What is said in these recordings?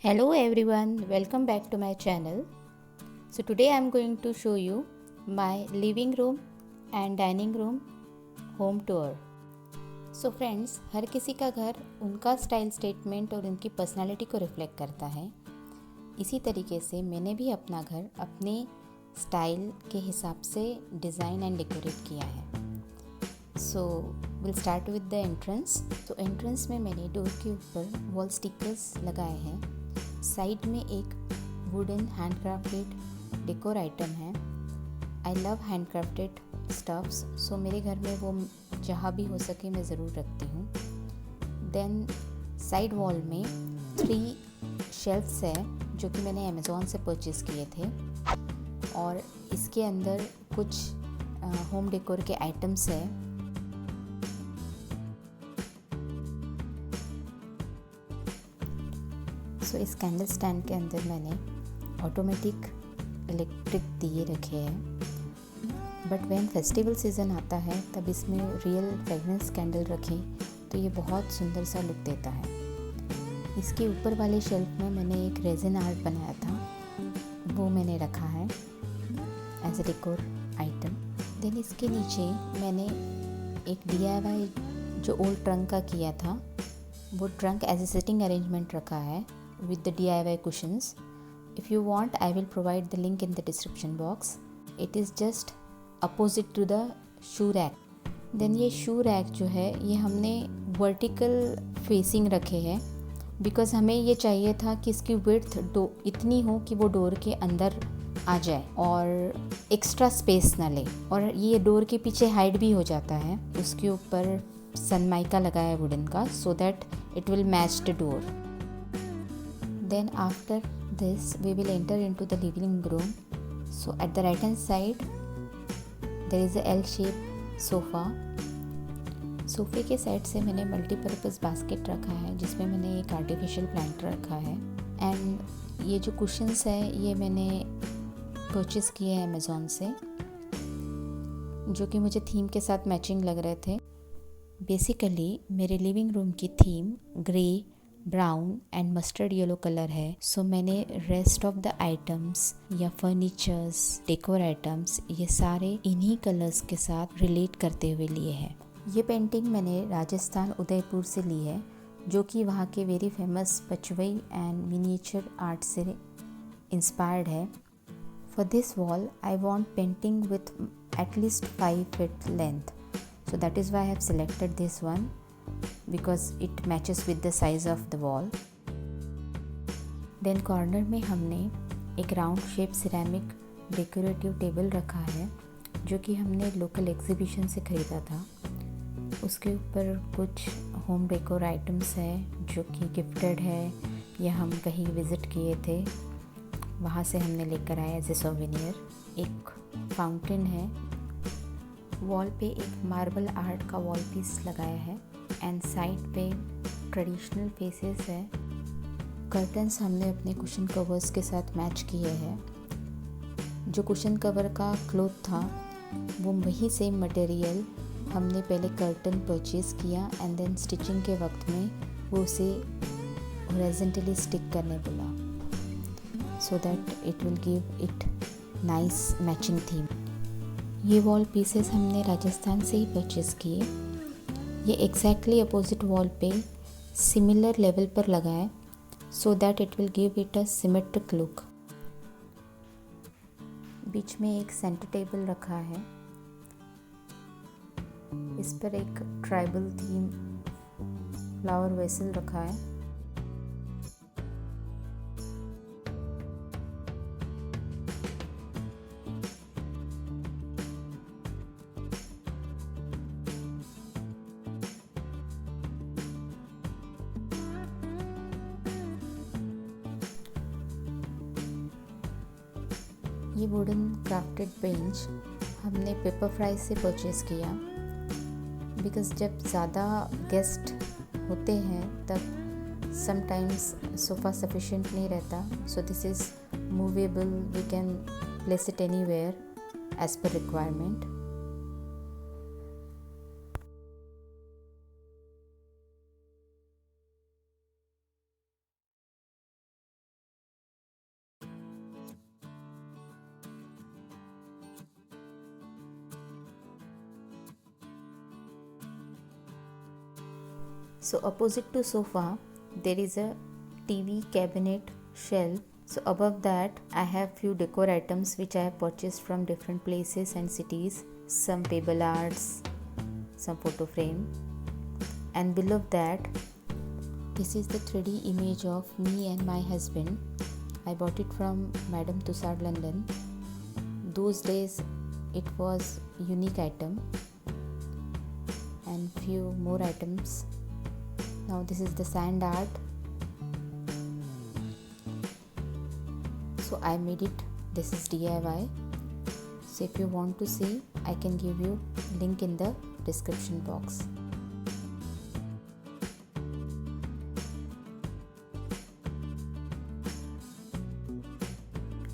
Hello everyone, welcome back to my channel. So today I am going to show you my living room and dining room home tour. So friends, हर किसी का घर उनका style statement और उनकी personality को reflect करता है। इसी तरीके से मैंने भी अपना घर अपने स्टाइल के हिसाब से डिज़ाइन एंड डेकोरेट किया है। So will start with the entrance. तो एंट्रेंस में मैंने डोर के ऊपर वॉल स्टिकर्स लगाए हैं। साइड में एक वुडन हैंडक्राफ्टेड डेकोर आइटम है। आई लव हैंडक्राफ्टेड स्टफ्स, सो मेरे घर में वो जहाँ भी हो सके मैं ज़रूर रखती हूँ। देन साइड वॉल में 3 शेल्फ्स है जो कि मैंने अमेज़ॉन से परचेज़ किए थे और इसके अंदर कुछ होम डेकोर के आइटम्स है। सो इस कैंडल स्टैंड के अंदर मैंने ऑटोमेटिक इलेक्ट्रिक दिए रखे हैं, बट व्हेन फेस्टिवल सीज़न आता है तब इसमें रियल फ्रेगनेंस कैंडल रखें तो ये बहुत सुंदर सा लुक देता है। इसके ऊपर वाले शेल्फ में मैंने एक रेजिन आर्ट बनाया था, वो मैंने रखा है as a decor item. Then इसके नीचे मैंने एक DIY जो ओल्ड ट्रंक का किया था, वो trunk as a sitting arrangement रखा है with the DIY cushions. If you want, I will provide the link in the description box. It is just opposite to the shoe rack. Then ये shoe rack जो है ये हमने vertical facing रखे हैं because हमें ये चाहिए था कि इसकी width इतनी हो कि वो डोर के अंदर आ जाए और एक्स्ट्रा स्पेस ना ले, और ये डोर के पीछे हाइड भी हो जाता है। उसके ऊपर सनमाइका लगाया है वुडन का, सो that it will match the door. Then after this we will enter into the living room. So at the right hand side there is a L-shaped sofa. सोफ़े के साइड से मैंने मल्टीपर्पज़ बास्केट रखा है जिसमें मैंने एक आर्टिफिशियल प्लांट रखा है। एंड ये जो कुशन्स है ये मैंने परचेज़ किए हैं अमेज़ॉन से, जो कि मुझे थीम के साथ मैचिंग लग रहे थे। बेसिकली मेरे लिविंग रूम की theme grey, brown and mustard yellow colour है। सो मैंने रेस्ट ऑफ द आइटम्स या फर्नीचर्स, डेकोर आइटम्स, ये सारे इन्हीं कलर्स के साथ रिलेट करते हुए लिए हैं। ये पेंटिंग मैंने राजस्थान उदयपुर से ली है, जो कि वहाँ के very famous Pichwai and miniature art से इंस्पायर्ड है। For this wall I want painting with at least 5 feet length, so that is why I have selected this one because it matches with the size of the wall. Then corner में हमने एक round shape ceramic decorative table रखा है जो कि हमने local exhibition से ख़रीदा था। उसके ऊपर कुछ होम डेकोर आइटम्स है जो कि गिफ्टेड है या हम कहीं विज़िट किए थे, वहाँ से हमने लेकर आए एज ए सोवेनियर। एक फाउंटेन है, वॉल पे एक मार्बल आर्ट का वॉल पीस लगाया है एंड साइड पे ट्रेडिशनल फेसेस है। कर्टन्स हमने अपने कुशन कवर्स के साथ मैच किए हैं। जो कुशन कवर का क्लॉथ था वो वही सेम मटेरियल हमने पहले कर्टन परचेज़ किया एंड देन स्टिचिंग के वक्त में वो उसे हॉरिजॉन्टली स्टिक करने बोला, so that it will give it nice matching theme. ये वॉल पीसेस हमने राजस्थान से ही परचेज़ किए। ये एग्जैक्टली अपोजिट वॉल पे सिमिलर लेवल पर लगाए so that it will give it a symmetric look. बीच में एक सेंटर टेबल रखा है, इस पर एक ट्राइबल थीम फ्लावर वेसल रखा है। ये वुडन क्राफ्टेड बेंच हमने पेपर फ्राई से परचेज़ किया बिकॉज़ जब ज़्यादा गेस्ट होते हैं तब समटाइम्स सोफ़ा सफिशिएंट नहीं रहता, so this is movable, we can place it anywhere as per requirement. So opposite to sofa, there is a TV cabinet shelf. So above that, I have few decor items which I have purchased from different places and cities. Some table arts, some photo frame, and below that, this is the 3D image of me and my husband. I bought it from Madame Tussauds, London. Those days, it was unique item, and few more items. Now this is the sand art. So I made it. This is DIY. So if you want to see, I can give you link in the description box.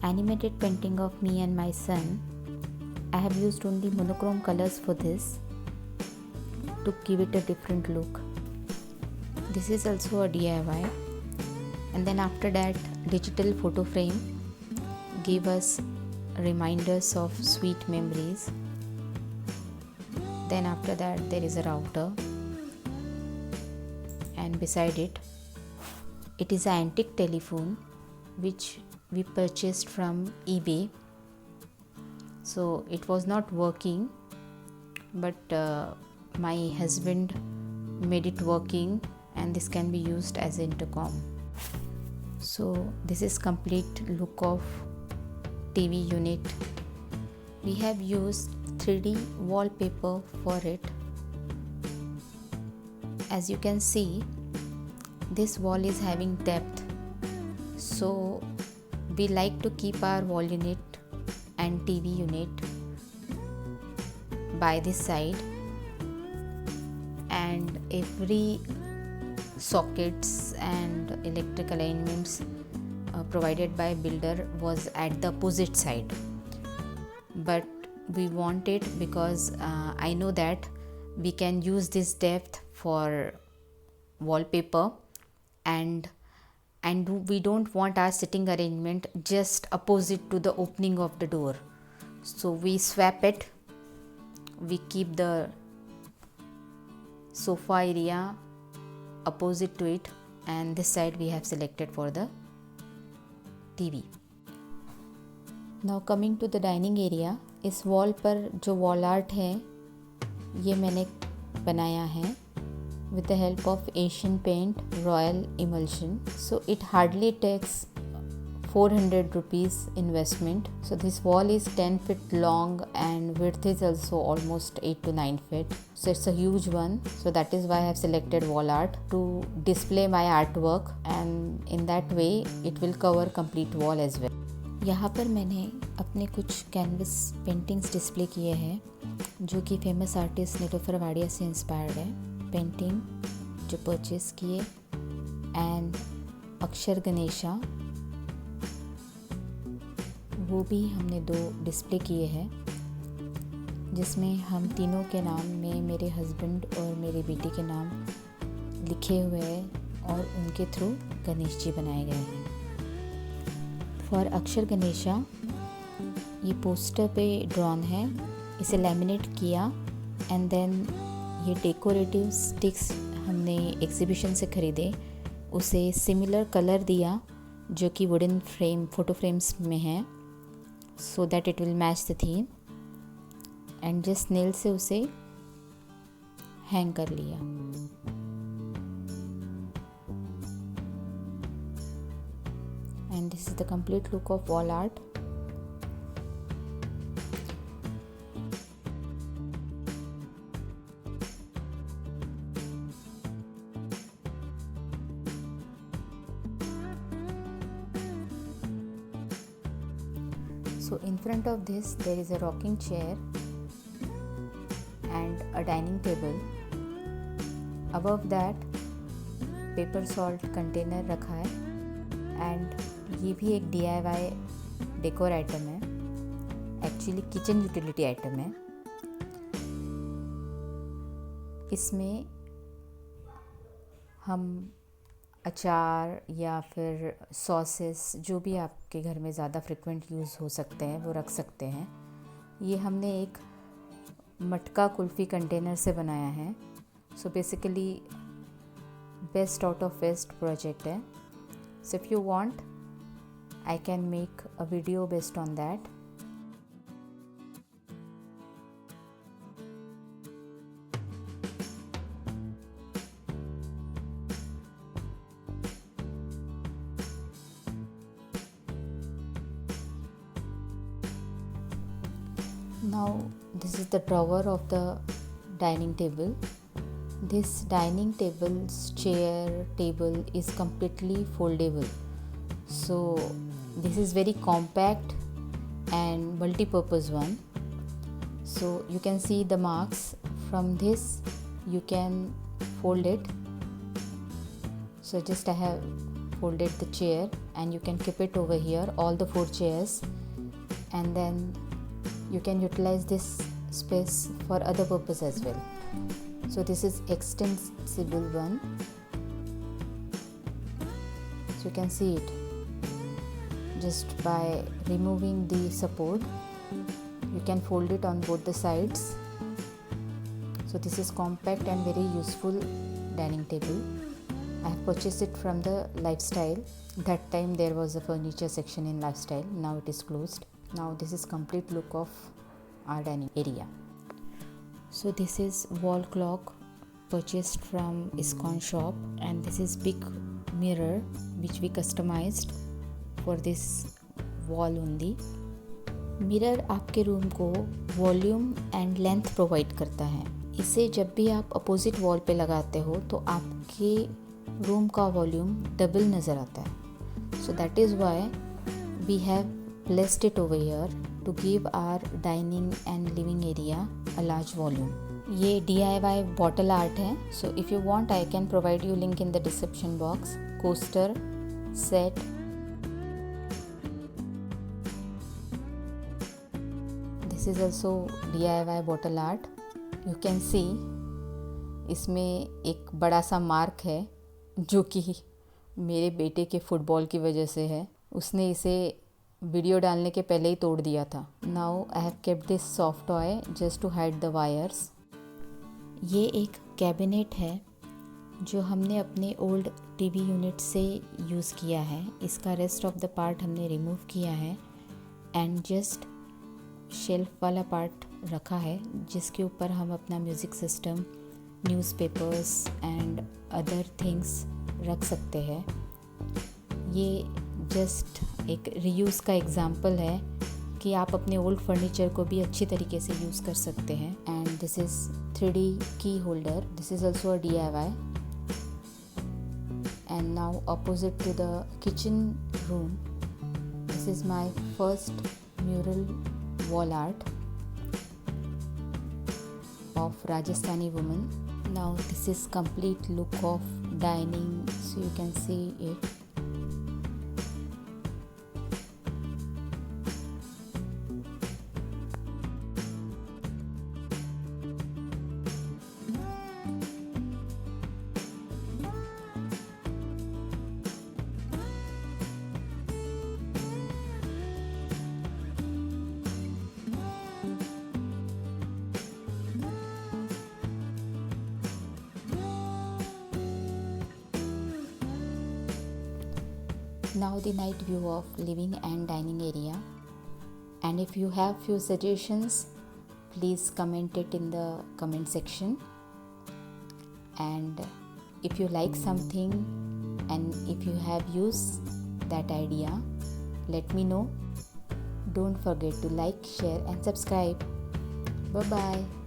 Animated painting of me and my son. I have used only monochrome colors for this to give it a different look. This is also a DIY. And then after that, digital photo frame give us reminders of sweet memories. Then after that, there is a router, and beside it, it is an antique telephone which we purchased from eBay. So it was not working, but my husband made it working, and this can be used as an intercom. So this is complete look of TV unit. We have used 3D wallpaper for it. As you can see, this wall is having depth, so we like to keep our wall unit and TV unit by this side, and every sockets and electric alignments provided by builder was at the opposite side. But we want it because I know that we can use this depth for wallpaper, and we don't want our sitting arrangement just opposite to the opening of the door. So we swap it. We keep the sofa area opposite to it, and this side we have selected for the TV. Now coming to the dining area, इस wall पर जो wall art है ये मैंने बनाया है with the help of Asian Paint Royal Emulsion. So it hardly takes 400 rupees investment. So this wall is 10 feet long and width is also almost 8 to 9 feet. So it's a huge one. So that is why I have selected wall art to display my artwork, and in that way it will cover complete wall as well. यहाँ पर मैंने अपने कुछ canvas paintings display किए हैं जो कि famous artist Nilofar Wadia से इंस्पायर्ड है. पेंटिंग जो परचेस किए, एंड अक्षर गणेशा, वो भी हमने 2 डिस्प्ले किए हैं जिसमें हम तीनों के नाम में मेरे हस्बैंड और मेरी बेटी के नाम लिखे हुए हैं और उनके थ्रू गणेश जी बनाए गए हैं. फॉर अक्षर गणेशा ये पोस्टर पे ड्रॉन है, इसे लैमिनेट किया, एंड देन ये डेकोरेटिव स्टिक्स हमने एग्जीबिशन से ख़रीदे, उसे सिमिलर कलर दिया जो कि वुडन फ्रेम फ़ोटो फ्रेम्स में है, so that it will match the theme, and just nail से उसे हैंग कर लिया. And this is the complete look of wall art. So in front of this there is a rocking chair and a dining table. Above that paper salt container रखा है, and ये भी एक DIY decor item है, actually kitchen utility item है. इसमें हम अचार या फिर सॉसेस जो भी आपके घर में ज़्यादा फ्रिक्वेंट यूज़ हो सकते हैं वो रख सकते हैं. ये हमने एक मटका कुल्फ़ी कंटेनर से बनाया है. So basically best out of waste project है. So if you want I can make a video based on that. Now this is the drawer of the dining table. This dining table's chair table is completely foldable. So this is very compact and multi-purpose one. So you can see the marks from this. You can fold it. So just I have folded the chair and you can keep it over here, all the 4 chairs, and then you can utilize this space for other purpose as well. So this is extensible one. So you can see it just by removing the support. You can fold it on both the sides. So this is compact and very useful dining table. I have purchased it from the Lifestyle. That time there was a furniture section in Lifestyle. Now it is closed. Now this is complete look of our dining area. So this is wall clock purchased from ISKCON shop, and this is big mirror which we customized for this wall only. Mirror आपके room को volume and length provide करता है. इसे जब भी आप opposite wall पे लगाते हो तो आपके रूम का वॉल्यूम डबल नज़र आता है. So that is why we have placed it over here to give our dining and living area a large volume. ये DIY bottle art है. So if you want I can provide you link in the description box. Coaster set. This is also DIY bottle art. You can see इसमें एक बड़ा सा mark है जो कि मेरे बेटे के फुटबॉल की वजह से है. उसने इसे वीडियो डालने के पहले ही तोड़ दिया था. Now I have kept this soft toy just to hide the wires. ये एक कैबिनेट है जो हमने अपने ओल्ड टीवी यूनिट से यूज़ किया है. इसका रेस्ट ऑफ द पार्ट हमने रिमूव किया है एंड जस्ट शेल्फ वाला पार्ट रखा है जिसके ऊपर हम अपना music system, newspapers and other things रख सकते हैं. ये जस्ट एक रीयूज़ का एग्जाम्पल है कि आप अपने ओल्ड फर्नीचर को भी अच्छी तरीके से यूज़ कर सकते हैं. And this is 3D key holder. This is also a DIY. And now opposite to the kitchen room, this is my first mural wall art of Rajasthani woman. Now this is complete look of dining, so you can see it. Now the night view of living and dining area. And if you have few suggestions, please comment it in the comment section. And if you like something and if you have used that idea, let me know. Don't forget to like, share and subscribe. Bye bye.